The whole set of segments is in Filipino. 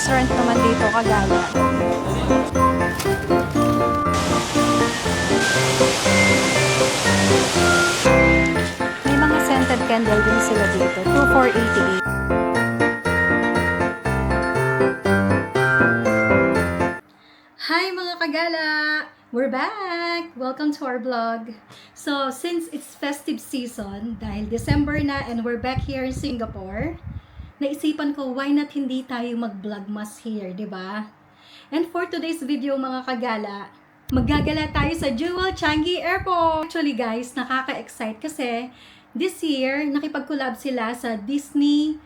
restaurant naman dito, Kagala. May mga scented candle din sila dito. 2,488. Hi mga Kagala! We're back! Welcome to our vlog. So, since it's festive season, dahil December na and we're back here in Singapore, naisipan ko, why not hindi tayo mag-vlogmas here, di ba? And for today's video mga Kagala, maggagala tayo sa Jewel Changi Airport! Actually guys, nakaka-excite kasi this year, nakipag-collab sila sa Disney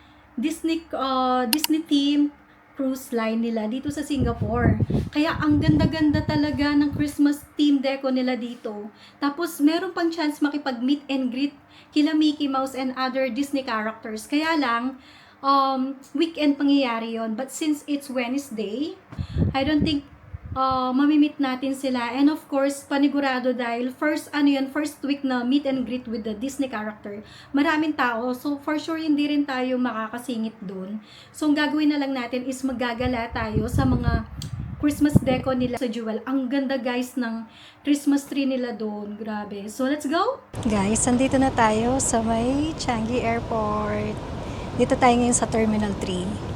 team cruise line nila dito sa Singapore. Kaya ang ganda-ganda talaga ng Christmas theme deco nila dito. Tapos meron pang chance makipag-meet and greet kila Mickey Mouse and other Disney characters. Kaya lang, weekend pangyayari yon. But since it's Wednesday, I don't think mamimit natin sila. And of course, panigurado dahil first week na meet and greet with the Disney character. Maraming tao. So, for sure, hindi rin tayo makakasingit doon. So, ang gagawin na lang natin is maggagala tayo sa mga Christmas deco nila sa Jewel. Ang ganda guys ng Christmas tree nila doon. Grabe. So, let's go! Guys, andito na tayo sa may Changi Airport. Dito tayo ngayon sa Terminal 3.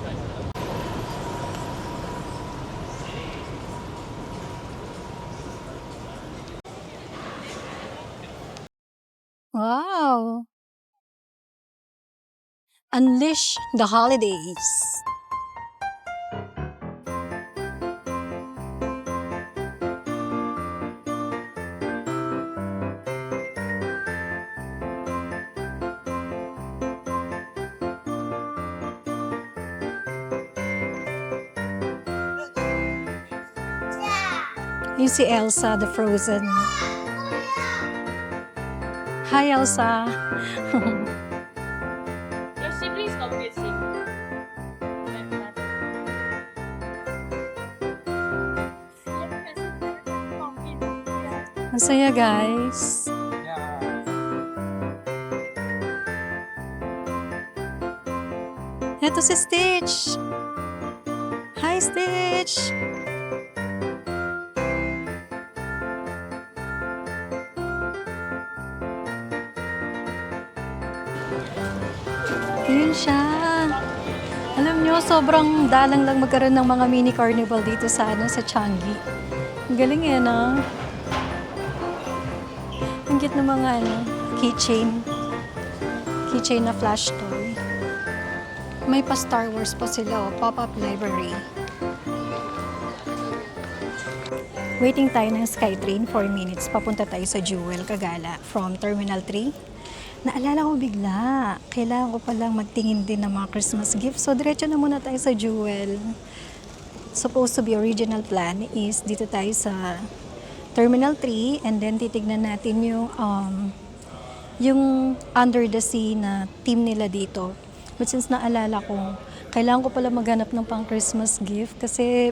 Wow! Unleash the holidays! Yung si Elsa, the Frozen. Hi, Elsa. Your siblings come with you. Masaya, guys. Eto si Stitch. Hi, Stitch. Ayun siya. Alam nyo, sobrang dalang lang magkaroon ng mga mini carnival dito sa Changi. Ang galing yan, ah. Ang cute ng mga keychain. Keychain na flash toy. May pa Star Wars pa sila, pop-up library. Waiting tayo ng Skytrain, 4 minutes. Papunta tayo sa Jewel, Kagala, from Terminal 3. Naalala ko bigla, kailangan ko palang magtingin din ng mga Christmas gifts. So, diretso na muna tayo sa Jewel. Supposed to be original plan is dito tayo sa Terminal 3 and then titignan natin yung Under the Sea na team nila dito. But since naalala ko, kailangan ko pala maghanap ng pang Christmas gift kasi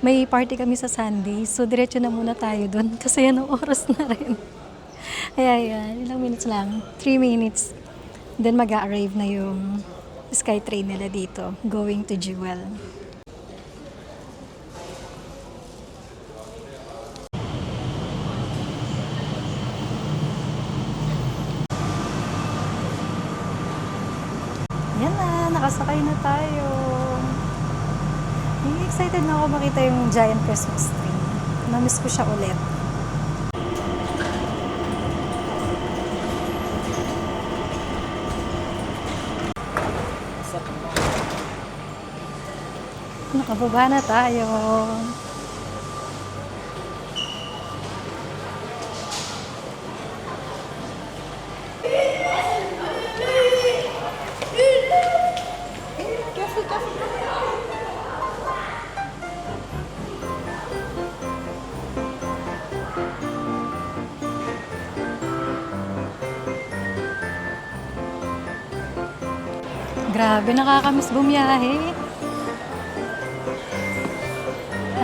may party kami sa Sunday. So, diretso na muna tayo dun kasi yan ang oras na rin. Ayan, ilang minutes lang. 3 minutes. Then mag-a-arrive na yung Skytrain nila dito, going to Jewel. Yan na, nakasakay na tayo. Excited na ako makita yung giant Christmas tree. Namiss ko siya ulit. Nakababa na tayo. Grabe, nakakamiss bumiyahe.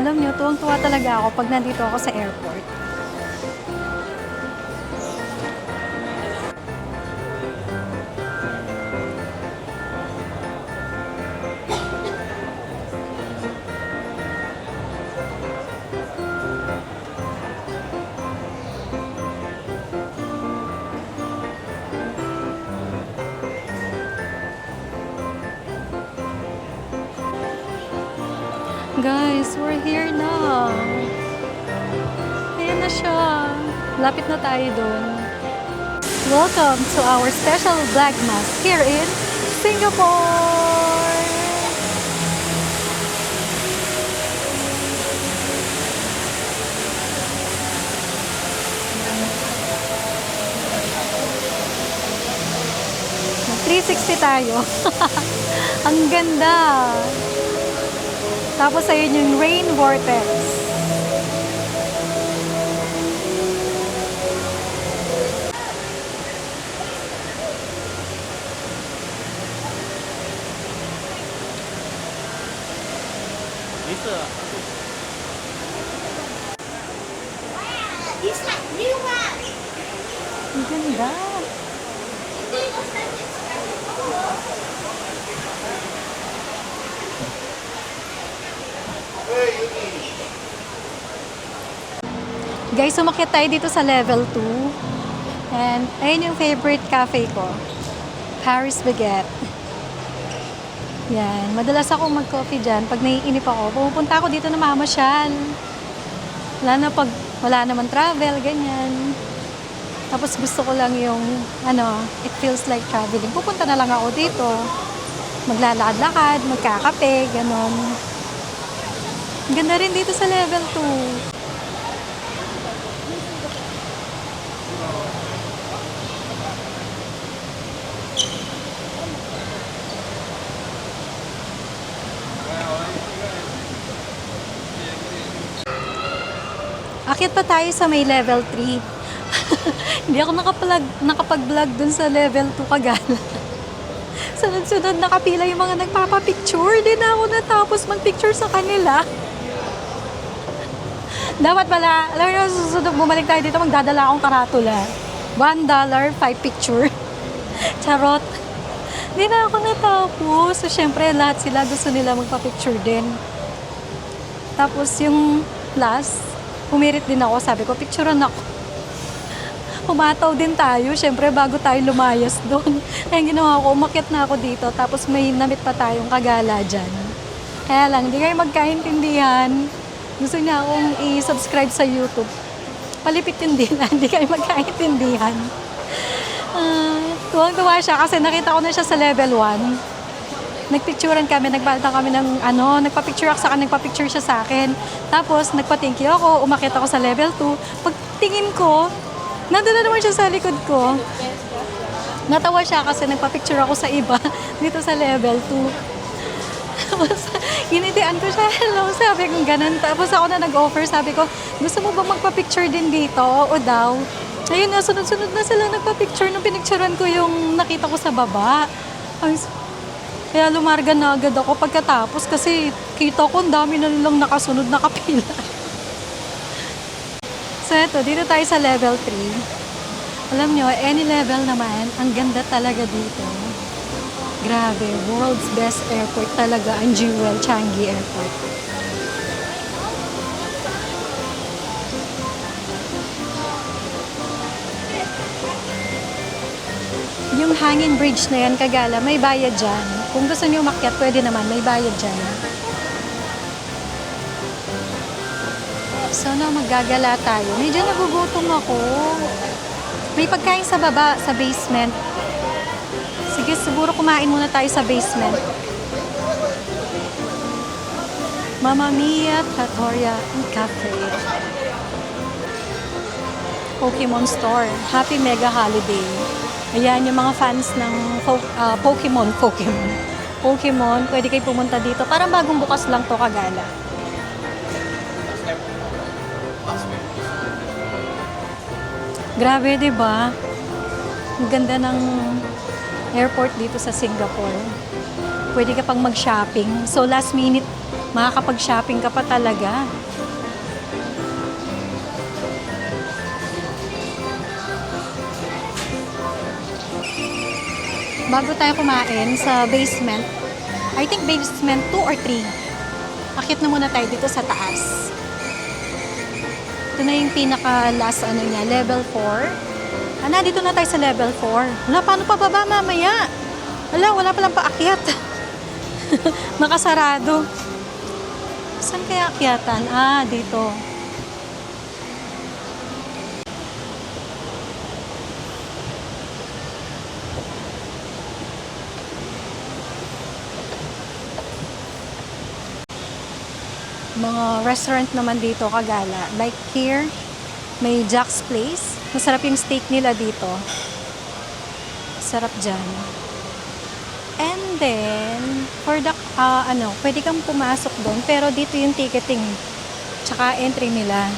Alam niyo, tuwang-tuwa talaga ako pag nandito ako sa airport. Guys, we're here na. Ayan na siya. Lapit na tayo doon. Welcome to our special Vlogmas here in Singapore! Mag 360 tayo. Ang ganda! Tapos ayun yung rain vortex. Ang ganda. Guys, umakyat tayo dito sa level 2. And ayun yung favorite cafe ko. Paris Baguette. Yan. Madalas ako mag-coffee dyan. Pag naiinip ako, pupunta ako dito na mamasyal. Pag wala naman travel, ganyan. Tapos gusto ko lang yung, it feels like traveling. Pupunta na lang ako dito. Maglalakad-lakad, magkakape, ganon. Ganda rin dito sa level 2. Akit pa tayo sa may level 3. Hindi ako nakapag-vlog dun sa level 2 Kagala. Sunod-sunod nakapila yung mga nagpapapicture. Di na ako natapos magpicture sa kanila. Dapat pala, alam mo, susunod bumalik tayo dito, magdadala akong karatula. $1, 5 picture. Charot. Di na ako natapos. So, syempre, lahat sila gusto nila magpa-picture din. Tapos, yung last, pumirit din ako. Sabi ko, picturean ako. Humataw din tayo. Siyempre, bago tayo lumayas doon. Kaya ginawa ko, umakyat na ako dito. Tapos may namit pa tayong Kagala dyan. Kaya lang, hindi kayo magkaintindihan. Gusto niya akong i-subscribe sa YouTube. Palipit yung dila. Hindi kayo magkaintindihan. Tuwang-tuwa siya kasi nakita ko na siya sa level 1. Nagpicturean kami, nagbalita kami ng nagpa-picture ako sa akin, nagpa-picture siya sa akin. Tapos, nagpa-thank you ako, umakyat ako sa level 2. Pagtingin ko, nandun na naman siya sa likod ko. Natawa siya kasi nagpa-picture ako sa iba dito sa level 2. Tapos, ginitian ko siya, hello, sabi ko ganun. Tapos ako na nag-offer, sabi ko, gusto mo ba magpa-picture din dito? O daw. Ayun na, sunod-sunod na sila nagpa-picture nung pinicturean ko yung nakita ko sa baba. Kaya lumarga na agad ako pagkatapos kasi kita ko ang dami na nilang nakasunod na kapila. So eto, dito tayo sa level 3. Alam nyo, any level naman, ang ganda talaga dito. Grabe, world's best airport talaga ang Jewel Changi Airport. Yung hanging bridge na yan, Kagala, may bayad dyan. Kung gusto niyo umakyat, pwede naman, may bayad dyan. So, maggagala tayo. Medyo nagugutom ako. May pagkain sa baba, sa basement. Sige, siguro kumain muna tayo sa basement. Mamma Mia, Trattoria Cafe. Pokemon Store. Happy Mega Holiday. Ayan, yung mga fans ng Pokemon, pwede kayo pumunta dito. Parang bagong bukas lang to, Kagala. Grabe, diba? Ang ganda ng airport dito sa Singapore. Pwede ka pang mag-shopping. So, last minute, makakapag-shopping ka pa talaga. Bago tayo kumain sa basement, I think basement 2 or 3. Akit na muna tayo dito sa taas. Ito na yung pinaka-last niya, level 4. Dito na tayo sa level 4. Wala, paano pa baba mamaya? Wala palang paakyat. Nakasarado. Saan kaya akyatan? Ah, dito. Mga restaurant naman dito kagala. Like here, may Jack's Place. Masarap yung steak nila dito. Sarap dyan. And then, for the, pwede kang pumasok doon. Pero dito yung ticketing. Tsaka entry nila.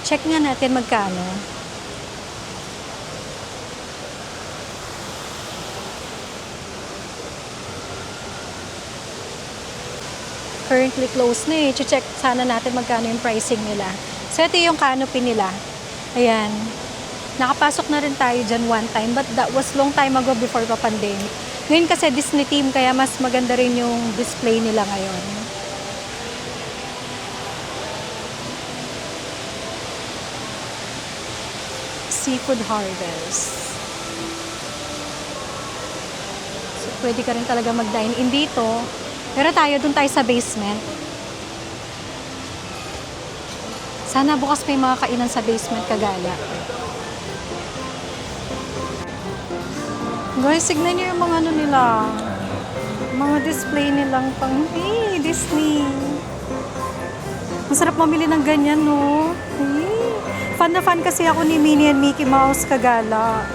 Check nga natin magkano. Currently closed na eh. Check sana natin magkano yung pricing nila. So, ito yung canopy nila. Ayan. Nakapasok na rin tayo dyan one time. But that was long time ago before pa pandemic. Ngayon kasi Disney team, kaya mas maganda rin yung display nila ngayon. Seafood Harvest. So, pwede ka rin talaga mag-dine in dito. Pero dun tayo sa basement. Sana bukas may mga kainan sa basement kagala. Guys, signan nyo yung mga ano nila. Mga display nilang pang Disney. Masarap mamili ng ganyan, no? Fan na fan kasi ako ni Minnie and Mickey Mouse kagala.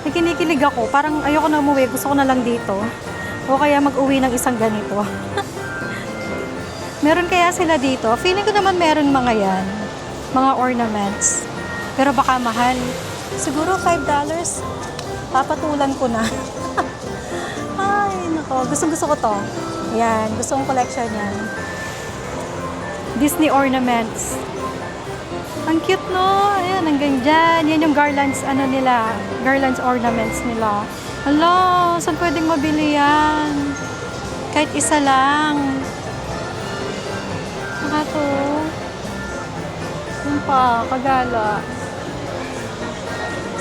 Kinikilig ako. Parang ayoko na umuwi. Gusto ko na lang dito. O kaya mag-uwi ng isang ganito. Meron kaya sila dito? Feeling ko naman meron mga yan. Mga ornaments. Pero baka mahal. Siguro $5. Papatulan ko na. Ay, nako. Gustong-gusto ko to. Yan. Gusto kong collection yan. Disney ornaments. Ang cute, no? Ayan, hanggang dyan. Yan yung garlands, garlands ornaments nila. Hala, saan pwedeng mabili yan? Kahit isa lang. Saka to. Yun pa, kagala.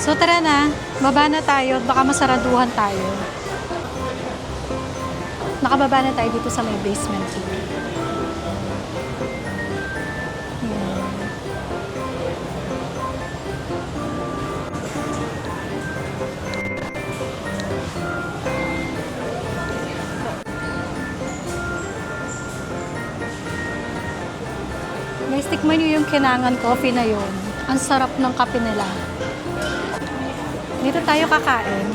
So tara na, baba na tayo at baka masaraduhan tayo. Nakababa na tayo dito sa may basement. Guys, tikman nyo yung Kinangan coffee na yun. Ang sarap ng kape nila. Dito tayo kakain.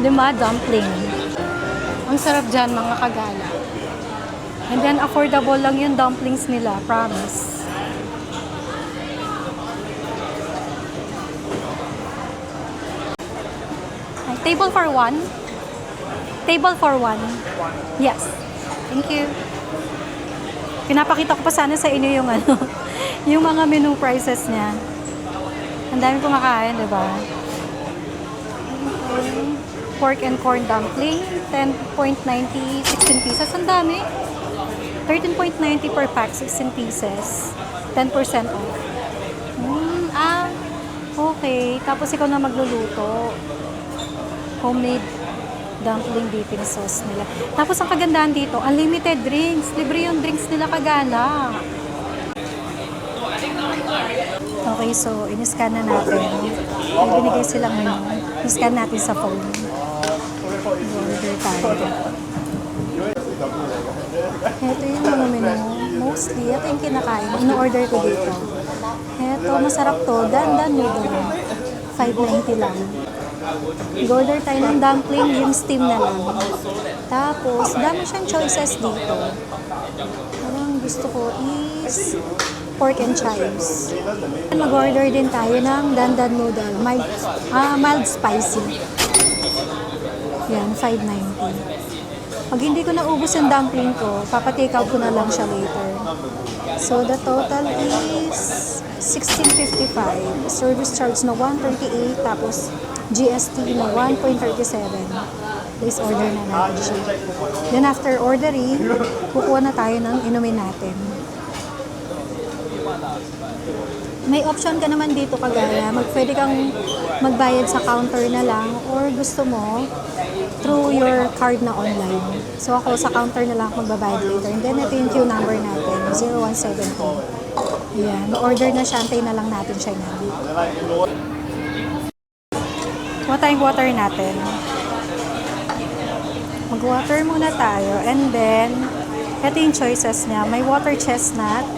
Diba? Dumpling. Ang sarap dyan, mga kagala. And then, affordable lang yung dumplings nila. Promise. Ay, table for one? Table for one. Yes. Thank you. Pinapakita ko pa sana sa inyo yung yung mga menu prices niya. Ang dami kumakain, di ba? Okay. Pork and corn dumpling, 10.90, 16 pieces. Ang dami. 13.90 per pack, 16 pieces. 10% off. Okay. Tapos ikaw na magluluto. Homemade dumpling dipping sauce nila. Tapos ang kagandahan dito, unlimited drinks. Libre yung drinks nila kagala. Okay, so in-scan na natin. May binigay silang menu. In-scan natin sa phone. Order tayo. Ito yung mga menu. Mostly, ito yung kinakain. Ino-order ko dito. Ito, masarap to. Dan noodle. $5.90 lang. Order tayo ng dumpling, yung steam na lang. Tapos, dami siyang choices dito. Ang gusto ko is pork and chives. Mag-order din tayo ng dandan noodle. Mild spicy. Yan, $5.90. Pag hindi ko naubos yung dumpling ko, papatake out ko na lang siya later. So, the total is $16.55. Service charge na $1.38. Tapos, GST na 1.37. Please order na natin siya. Then after ordering, kukuha na tayo ng inumin natin. May option ka naman dito kagaya. Pwede kang magbayad sa counter na lang or gusto mo through through your card na online. So ako sa counter na lang ako magbabayad later. And then ito yung queue number natin, 0172. Ayan, order na siya, antay na lang natin siya na. Kuha tayong water natin. Mag-water muna tayo. And then, ito yung choices niya. May water chestnut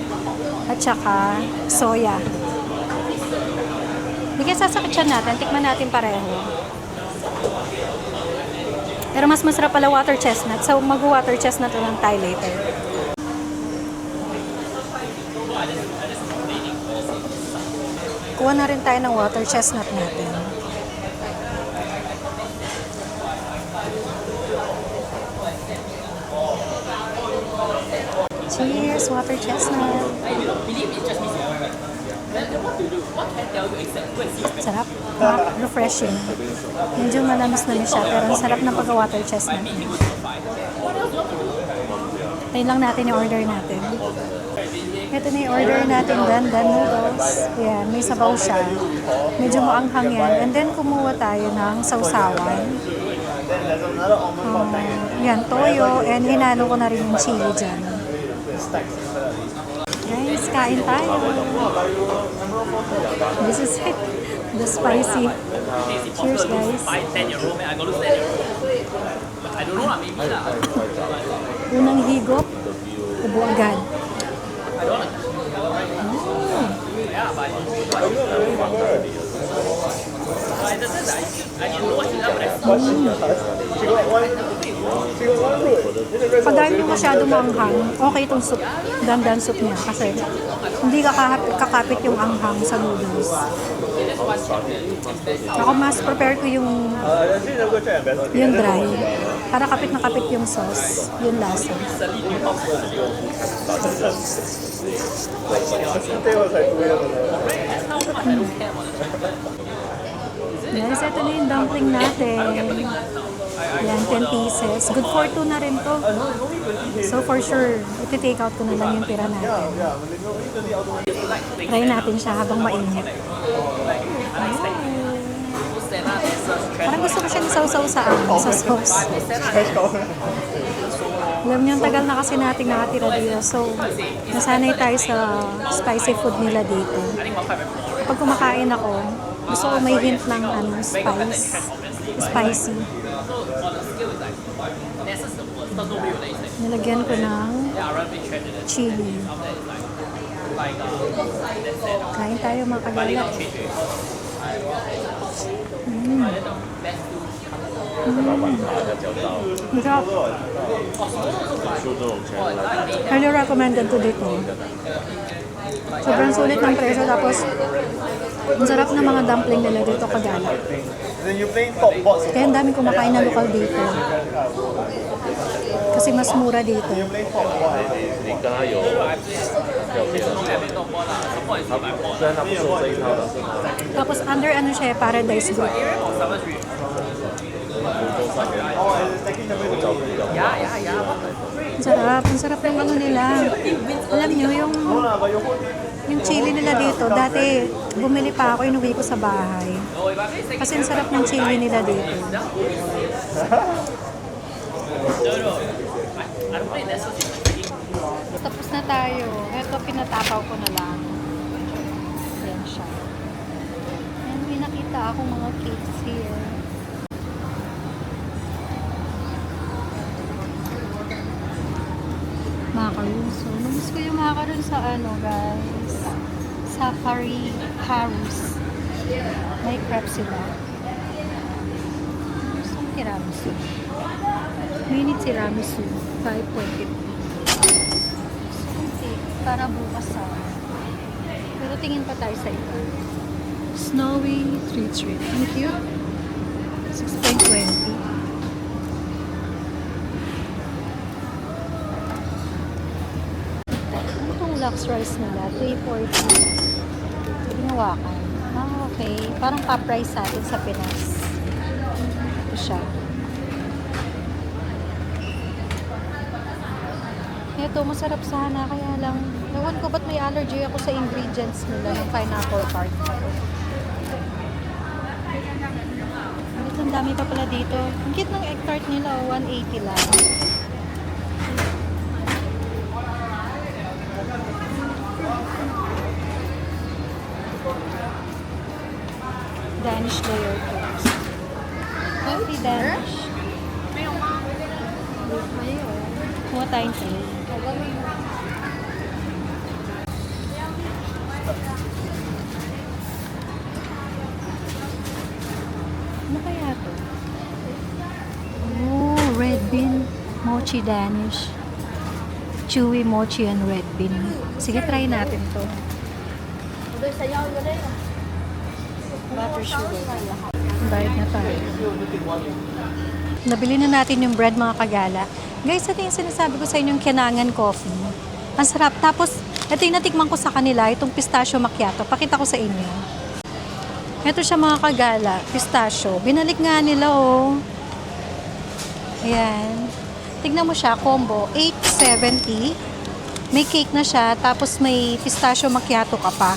at saka soya. Hindi kaya sasakit siya natin. Tikman natin pareho. Pero mas masarap pala water chestnut. So, mag-water chestnut na lang tayo later. Kuha na rin tayo ng water chestnut natin. Cheers, water chestnut. Sarap. Refreshing. Medyo malamas-lamis siya, pero ang sarap ng pagka-water chestnut. Tayo lang natin yung order natin. Ito na yung order natin, dandan noodles. Ayan, may sabaw siya. Medyo maanghang yan. And then, kumuha tayo ng sausawan. Yan, toyo. And hinalo ko na rin yung chili dyan. Guys, kain tayo. This is it. The spicy. Cheers, guys. Unang higop, ubo agad. Pag ayaw nyo masyado maanghang, okay itong soup, dandan soup niya kasi hindi kakapit yung anghang sa noodles. Ako mas prepare ko yung dry para kapit na kapit yung sauce, yung lasa. Guys, ito na yung dumpling natin. Yan, 10 pieces. Good for 2 na rin to. So for sure, iti-take out ko na lang yung tira natin. Try natin siya habang mainit. Parang gusto ko siyang sausaw sa sauce. Alam niyo, ang tagal na kasi nating nakatira dito. So, nasanay tayo sa spicy food nila dito. Kapag kumakain ako, gusto ko may hint ng spicy. Nilagyan ko ng chili. Kain tayo mga kagalat. Masarap. Highly recommended ko dito. Sobrang sulit ng presyo, tapos ang sarap ng mga dumpling nila dito kagala. Kaya ang daming kumakain na lokal dito. Kasi mas mura dito. Tapos under ano siya, Paradise Group. Ang sarap ng ano nila. Alam nyo, yung chili nila dito, dati bumili pa ako, inuwi ko sa bahay. Kasi ang sarap ng chili nila dito. Tapos na tayo. Ito, pinatapaw ko na lang. Ayan siya. And may nakita akong mga cakes here. Macaroon. So, namiss ko yung macaroon sa guys. Safari Paris. May crab sila. Isang tiramisu. Mini tiramisu. 5.50. Para bukas pero tingin pa tayo sa iba. Snowy treat. Ang cute. 6.20. Ano itong Lux rice nila? 3.40. Ginawakan. Okay. Parang pa-price sa atin sa Pinas. Ito siya. Ito, masarap sana, kaya lang, ewan ko ba't may allergy ako sa ingredients nila ng pineapple tart. Ang dami pa pala dito. Ang cute ng egg tart nila, 180 lang. Danish layer cakes. Coffee Danish. Kuha tayong tea. Ano kaya to? Oh, red bean. Mochi Danish. Chewy mochi and red bean. Sige, try natin to. Butter sugar. Bayad na tayo. Nabili na natin yung bread, mga kagala. Guys, ito yung sinasabi ko sa inyong Kenangan coffee. Ang sarap. Tapos, ito yung natikman ko sa kanila, itong pistachio macchiato. Pakita ko sa inyo. Ito siya, mga kagala, pistachio. Binalik nga nila, oh. Ayan. Tignan mo siya, combo. 8.70. May cake na siya, tapos may pistachio macchiato ka pa.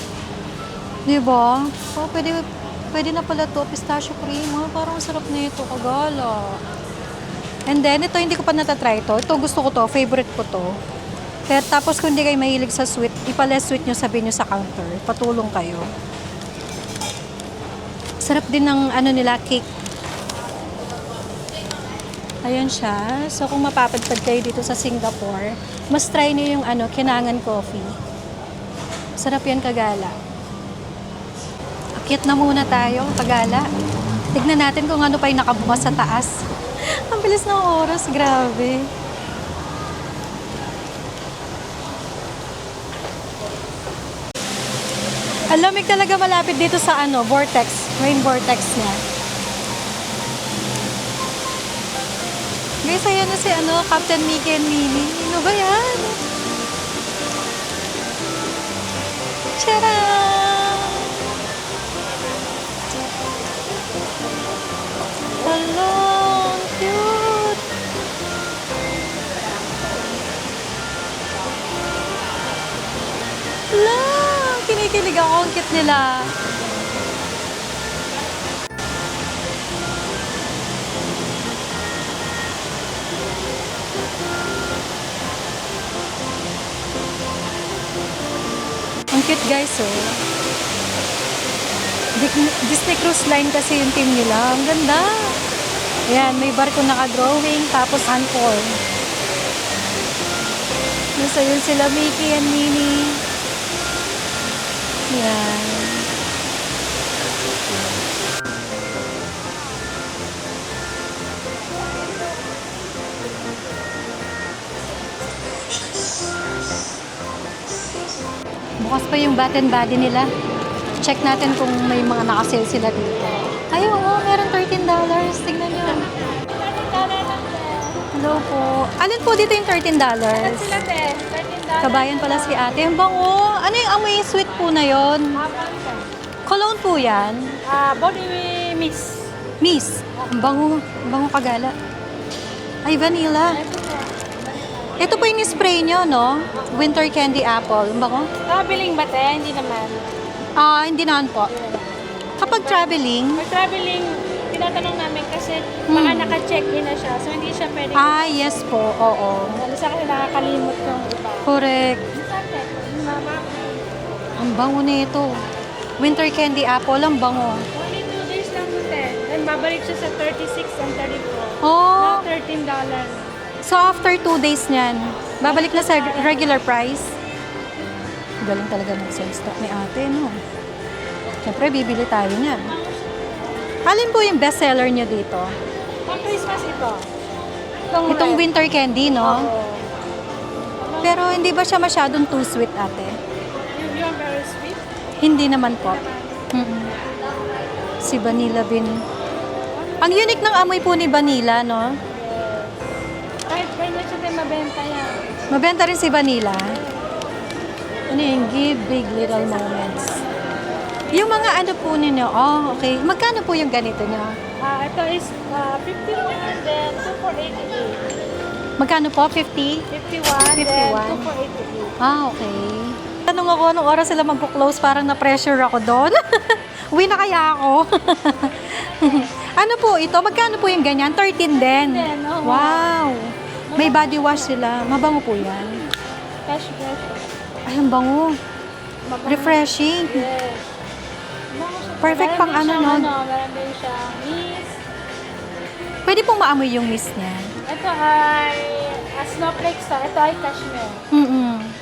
Diba? Oh, pwede na pala to, pistachio cream. Oh, parang sarap na ito, kagala. And then, ito hindi ko pa natatry to. Ito gusto ko to, favorite ko to. Kaya tapos kung hindi kayo mahilig sa sweet, ipaless sweet nyo, sabihin nyo sa counter. Patulong kayo. Sarap din ng ano nila, cake. Ayan siya. So, kung mapapadpad kayo dito sa Singapore, mas try nyo yung ano, Kenangan coffee. Sarap yan, kagala. Akyat na muna tayo, kagala. Tignan natin kung ano pa yung nakabukas sa taas. Ang bilis ng oras, grabe. Ang lamig talaga malapit dito sa ano, vortex, rain vortex niya. Guys, ayan na si ano, Captain Mickey and Minnie. Ano ba yan? Tcharam! Hello! Cute! Hello! Kinikilig ako. Ang cute nila. Ang cute, guys, oh. Disney Cruise Line kasi yung team nila. Ang ganda. Ayan, may barko naka-drawing, tapos Anchor. Nasa yun sila, Mickey and Minnie. Ayan. Bukas pa yung Bath and Body nila. Check natin kung may mga nakasale sila dito. Ay, oo, meron $13. Tignan nyo. Hello po. Alin po dito yung $13? Sila te, $13. Kabayan pala si ate. Ang bango. Ano yung amoy sweet po na yon? Cologne po yan. Body mist. Miss. Ang bango. Ang bango, kagala. Ay, vanilla. Ito po yung spray nyo, no? Winter Candy Apple. Ang bango. Traveling ba te? Hindi naman. Hindi naman po. Kapag traveling, Pag traveling, tinatanong namin kasi baka naka-check-in na siya. So, hindi siya pwede. yes po. Oo. Lalo sa kasi nakakalimot yung iba. Correct. Sate, mama. Ang bango nito. Winter Candy Apple. Ang bango. Only 2 days lang po te. Then babalik siya sa 36 and 34. Oh. Now, $13. So, after 2 days niyan, babalik na sa regular price. Galing talaga mag-sell stock ni ate, no? Siyempre, bibili tayo niyan. Alin po yung best seller niyo dito? Pang Christmas ito. Itong red. winter candy, no? Oo. Pero hindi ba siya masyadong too sweet, ate? Yung very sweet. Hindi naman po. Si Vanilla Bean. Ang unique ng amoy po ni Vanilla, no? Kahit ganyan siya tayo mabenta yan. Mabenta rin si Vanilla. Ano yung give big little moments. Yung mga ano po ninyo, okay. Magkano po yung ganito nyo? Ito is 51 then 2488. Magkano po? 50? 51 then 51. 2488. Okay. Tanong ako, anong oras sila magpo-close? Parang na-pressure ako doon. Uwi na kaya ako? Ano Ano po ito? Magkano po yung ganyan? 13 din. 13, oo. Wow. May body wash sila. Mabango po yan. Cash fresh. Ay, ang bango. Refreshing. Yes. Perfect pang ano, no? Meron din siyang mist. Pwede pong maamoy yung mist niya. Ito ay snowflakes to. Ito ay cashmere.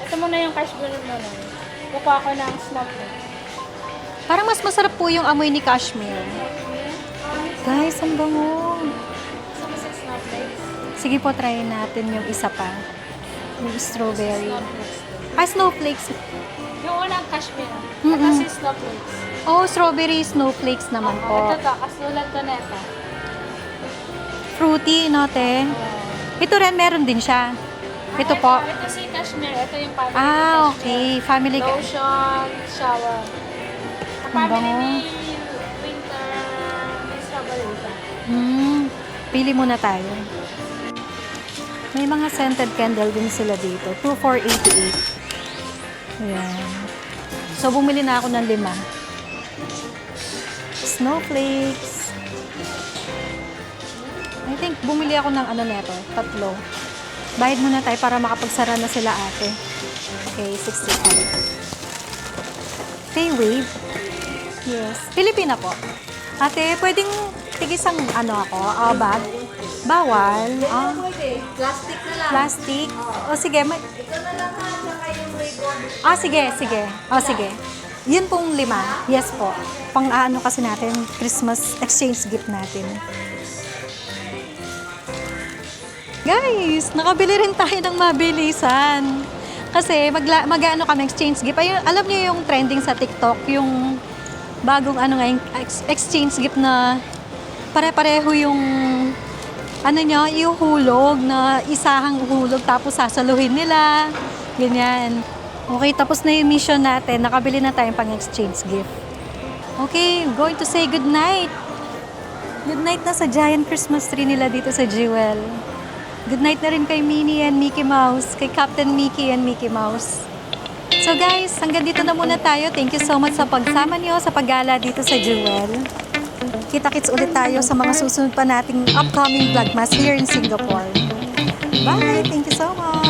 Ito muna yung cashmere muna. Kukuha ko ng snowflakes. Parang mas masarap po yung amoy ni cashmere. Guys, ang bango. Gusto mo sa snowflakes? Sige po, try natin yung isa pa. Yung strawberry. Snowflakes. Ah, snowflakes. Yung unang cashmere. Mm-mm. Ito si snowflakes. Oh, strawberry snowflakes naman po. Ito to, kasulat to neta. Fruity, no, te? Ito rin, meron din siya. Ito po. Ito si cashmere. Ito yung family Ah, cashmere. okay. Family Lotion, shower. Sa Ang family bango. ni winter, may strawberry ito. Pili muna tayo. May mga scented candle din sila dito. 2,488. Ayan. So, bumili na ako ng 5. Snowflakes. I think bumili ako ng ano neto, 3. Bayad muna tayo para makapagsara na sila ate. Okay, 65. Pay wave. Yes. Pilipina po. Ate, pwedeng tigisang ano ako, bag? Bawal. Plastic na lang. Plastic. O sige, may... Ito na lang ha, tsaka yung ribbon. Sige, sige. O sige. Yun pong 5. Yes po. Pang ano kasi natin, Christmas exchange gift natin. Guys, nakabili rin tayo ng mabilisan. Kasi mag-ano kami exchange gift. Ayun, alam niyo yung trending sa TikTok, yung bagong ano nga, yung exchange gift na pare-pareho yung ano nyo, yung hulog na isahang hulog tapos sasaluhin nila. Ganyan. Okay, tapos na yung mission natin. Nakabili na tayong pang-exchange gift. Okay, going to say good night. Good night na sa giant Christmas tree nila dito sa Jewel. Good night na rin kay Minnie and Mickey Mouse, kay Captain Mickey and Mickey Mouse. So guys, hanggang dito na muna tayo. Thank you so much sa pagsama niyo sa paggala dito sa Jewel. Kita-kits ulit tayo sa mga susunod pa nating upcoming vlogmas here in Singapore. Bye! Thank you so much!